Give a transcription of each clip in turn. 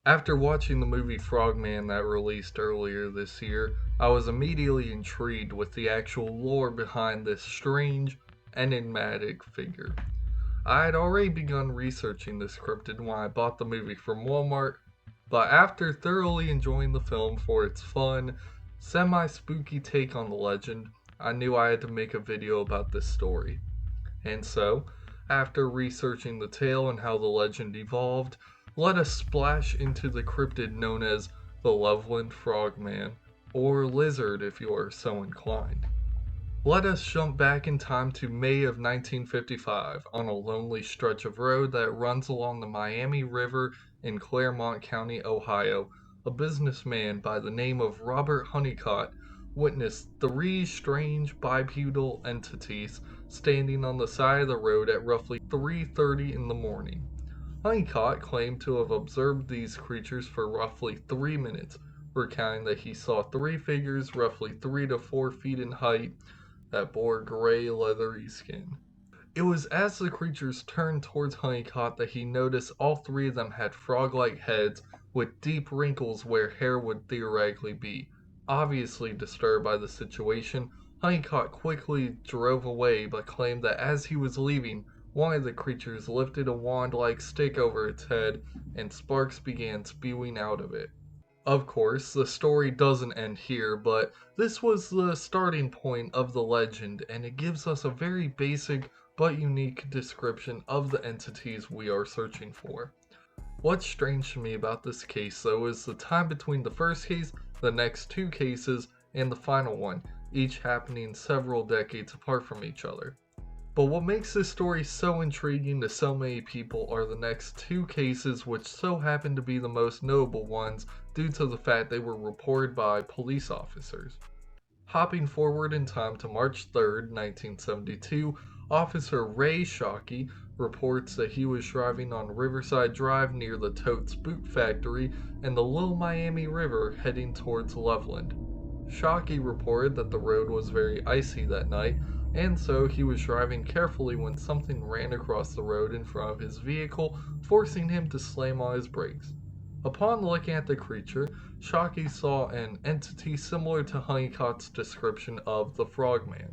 After watching the movie Frogman that released earlier this year, I was immediately intrigued with the actual lore behind this strange, enigmatic figure. I had already begun researching this cryptid when I bought the movie from Walmart, but after thoroughly enjoying the film for its fun, semi spooky take on the legend, I knew I had to make a video about this story. And so, after researching the tale and how the legend evolved, let us splash into the cryptid known as the Loveland Frogman, or Lizard if you are so inclined. Let us jump back in time to May of 1955 on a lonely stretch of road that runs along the Miami River in Claremont County, Ohio. A businessman by the name of Robert Honeycutt witnessed three strange bipedal entities standing on the side of the road at roughly 3:30 in the morning. Honeycutt claimed to have observed these creatures for roughly 3 minutes, recounting that he saw three figures roughly 3 to 4 feet in height that bore gray leathery skin. It was as the creatures turned towards Honeycutt that he noticed all three of them had frog-like heads with deep wrinkles where hair would theoretically be. Obviously disturbed by the situation, Honeycutt quickly drove away but claimed that as he was leaving, one of the creatures lifted a wand-like stick over its head and sparks began spewing out of it. Of course, the story doesn't end here, but this was the starting point of the legend, and it gives us a very basic but unique description of the entities we are searching for. What's strange to me about this case, though, is the time between the first case, the next two cases, and the final one, each happening several decades apart from each other. But what makes this story so intriguing to so many people are the next two cases, which so happen to be the most notable ones due to the fact they were reported by police officers. Hopping forward in time to March 3rd, 1972, Officer Ray Shockey reports that he was driving on Riverside Drive near the Totes Boot Factory and the Little Miami River heading towards Loveland. Shockey reported that the road was very icy that night, and so he was driving carefully when something ran across the road in front of his vehicle, forcing him to slam on his brakes. Upon looking at the creature, Shockey saw an entity similar to Honeycutt's description of the Frogman.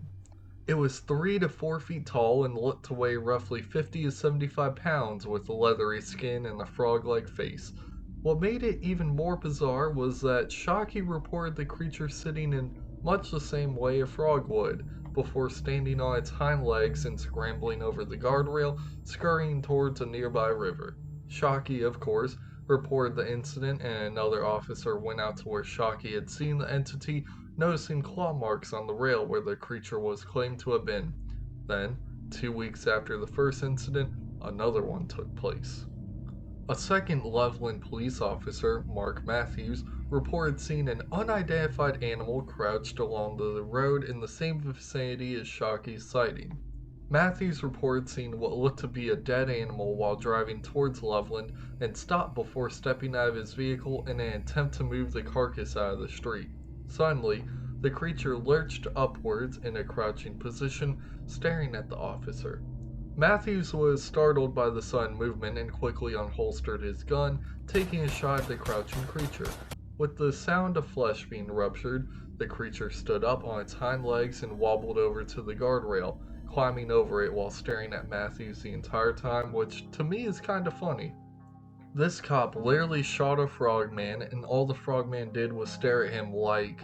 It was 3 to 4 feet tall and looked to weigh roughly 50 to 75 pounds with leathery skin and a frog-like face. What made it even more bizarre was that Shockey reported the creature sitting in much the same way a frog would, before standing on its hind legs and scrambling over the guardrail, scurrying towards a nearby river. Shockey, of course, reported the incident, and another officer went out to where Shockey had seen the entity, noticing claw marks on the rail where the creature was claimed to have been. Then, 2 weeks after the first incident, another one took place. A second Loveland police officer, Mark Matthews, reported seeing an unidentified animal crouched along the road in the same vicinity as Shockey's sighting. Matthews reported seeing what looked to be a dead animal while driving towards Loveland and stopped before stepping out of his vehicle in an attempt to move the carcass out of the street. Suddenly, the creature lurched upwards in a crouching position, staring at the officer. Matthews was startled by the sudden movement and quickly unholstered his gun, taking a shot at the crouching creature. With the sound of flesh being ruptured, the creature stood up on its hind legs and wobbled over to the guardrail, climbing over it while staring at Matthews the entire time, which to me is kinda funny. This cop literally shot a frogman, and all the frogman did was stare at him like,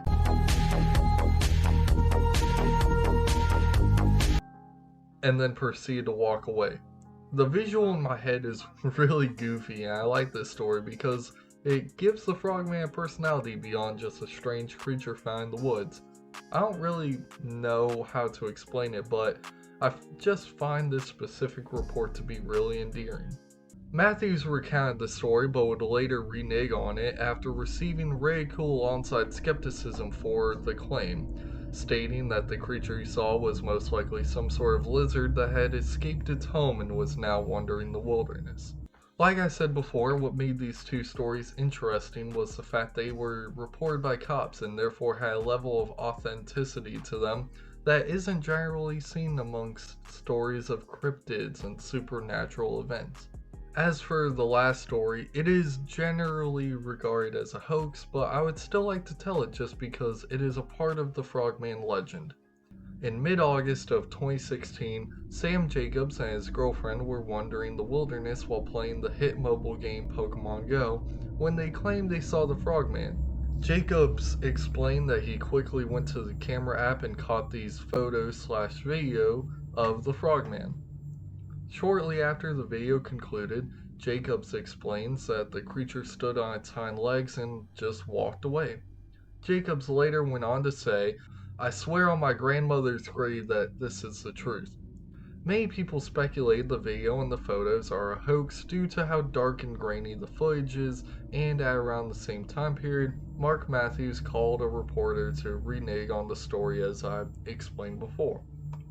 and then proceeded to walk away. The visual in my head is really goofy, and I like this story because it gives the frogman a personality beyond just a strange creature found in the woods. I don't really know how to explain it, but I just find this specific report to be really endearing. Matthews recounted the story but would later renege on it after receiving ridicule alongside skepticism for the claim, stating that the creature he saw was most likely some sort of lizard that had escaped its home and was now wandering the wilderness. Like I said before, what made these two stories interesting was the fact they were reported by cops and therefore had a level of authenticity to them that isn't generally seen amongst stories of cryptids and supernatural events. As for the last story, it is generally regarded as a hoax, but I would still like to tell it just because it is a part of the Frogman legend. In mid August of 2016, Sam Jacobs and his girlfriend were wandering the wilderness while playing the hit mobile game Pokemon Go when they claimed they saw the Frogman. Jacobs explained that he quickly went to the camera app and caught these photos/video of the Frogman. Shortly after the video concluded, Jacobs explains that the creature stood on its hind legs and just walked away. Jacobs later went on to say, "I swear on my grandmother's grave that this is the truth." Many people speculate the video and the photos are a hoax due to how dark and grainy the footage is, and at around the same time period, Mark Matthews called a reporter to renege on the story as I explained before.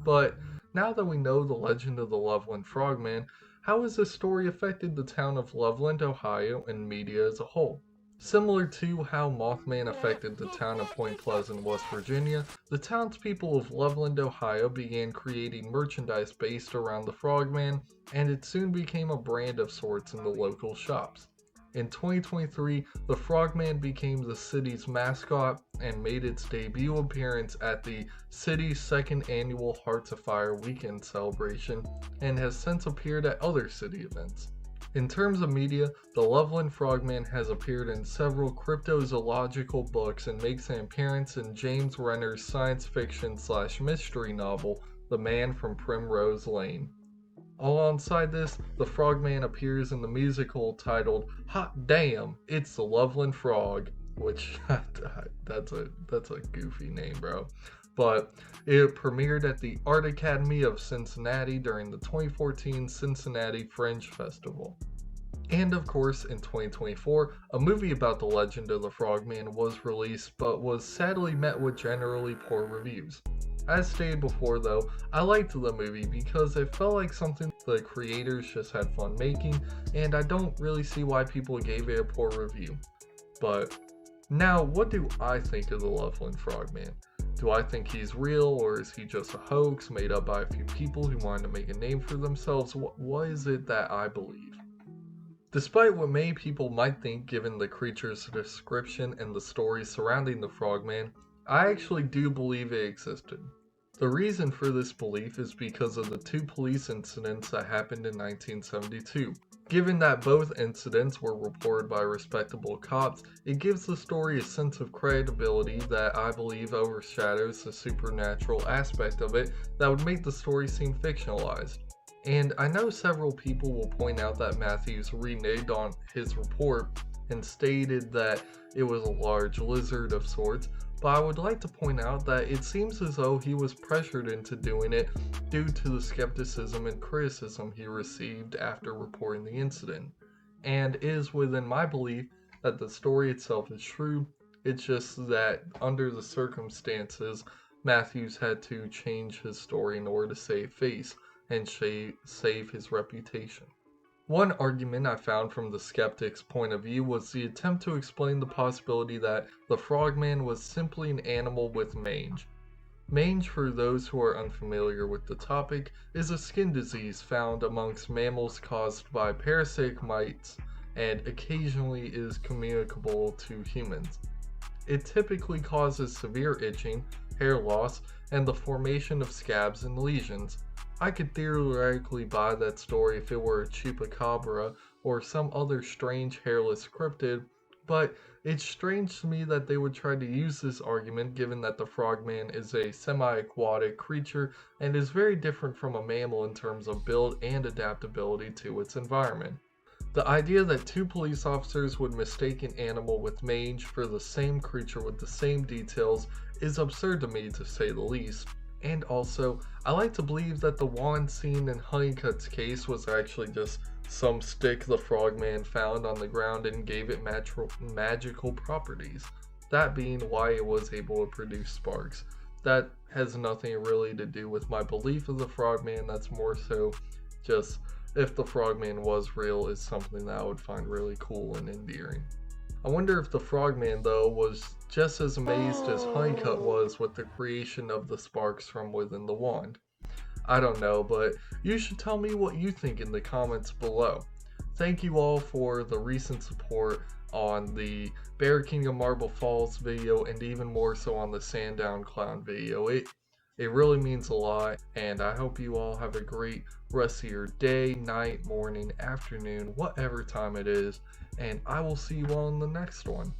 But now that we know the legend of the Loveland Frogman, how has this story affected the town of Loveland, Ohio, and media as a whole? Similar to how Mothman affected the town of Point Pleasant, West Virginia, the townspeople of Loveland, Ohio began creating merchandise based around the Frogman, and it soon became a brand of sorts in the local shops. In 2023, the Frogman became the city's mascot and made its debut appearance at the city's second annual Hearts of Fire weekend celebration and has since appeared at other city events. In terms of media, the Loveland Frogman has appeared in several cryptozoological books and makes an appearance in James Renner's science fiction/mystery novel, The Man from Primrose Lane. Alongside this, the Frogman appears in the musical titled Hot Damn, It's the Loveland Frog, which that's a goofy name, bro. But it premiered at the Art Academy of Cincinnati during the 2014 Cincinnati Fringe Festival. And of course, in 2024, a movie about the legend of the Frogman was released but was sadly met with generally poor reviews. As stated before though, I liked the movie because it felt like something the creators just had fun making, and I don't really see why people gave it a poor review. But now, what do I think of the Loveland Frogman? Do I think he's real, or is he just a hoax made up by a few people who wanted to make a name for themselves? What is it that I believe? Despite what many people might think given the creature's description and the stories surrounding the Frogman, I actually do believe it existed. The reason for this belief is because of the two police incidents that happened in 1972. Given that both incidents were reported by respectable cops, it gives the story a sense of credibility that I believe overshadows the supernatural aspect of it that would make the story seem fictionalized. And I know several people will point out that Matthews reneged on his report and stated that it was a large lizard of sorts, but I would like to point out that it seems as though he was pressured into doing it due to the skepticism and criticism he received after reporting the incident. And it is within my belief that the story itself is true, it's just that under the circumstances, Matthews had to change his story in order to save face and save his reputation. One argument I found from the skeptic's point of view was the attempt to explain the possibility that the Frogman was simply an animal with mange. Mange, for those who are unfamiliar with the topic, is a skin disease found amongst mammals caused by parasitic mites and occasionally is communicable to humans. It typically causes severe itching, hair loss, and the formation of scabs and lesions. I could theoretically buy that story if it were a chupacabra or some other strange hairless cryptid, but it's strange to me that they would try to use this argument given that the Frogman is a semi-aquatic creature and is very different from a mammal in terms of build and adaptability to its environment. The idea that two police officers would mistake an animal with mange for the same creature with the same details is absurd to me, to say the least. And also, I like to believe that the wand seen in Honeycutt's case was actually just some stick the Frogman found on the ground and gave it magical properties. That being why it was able to produce sparks. That has nothing really to do with my belief of the Frogman, that's more so just if the Frogman was real is something that I would find really cool and endearing. I wonder if the Frogman, though, was just as amazed as Honeycutt was with the creation of the sparks from within the wand. I don't know, but you should tell me what you think in the comments below. thank you all for the recent support on the Bear Kingdom Marble Falls video, and even more so on the Sandown Clown video. It really means a lot, and I hope you all have a great rest of your day, night, morning, afternoon, whatever time it is, and I will see you all in the next one.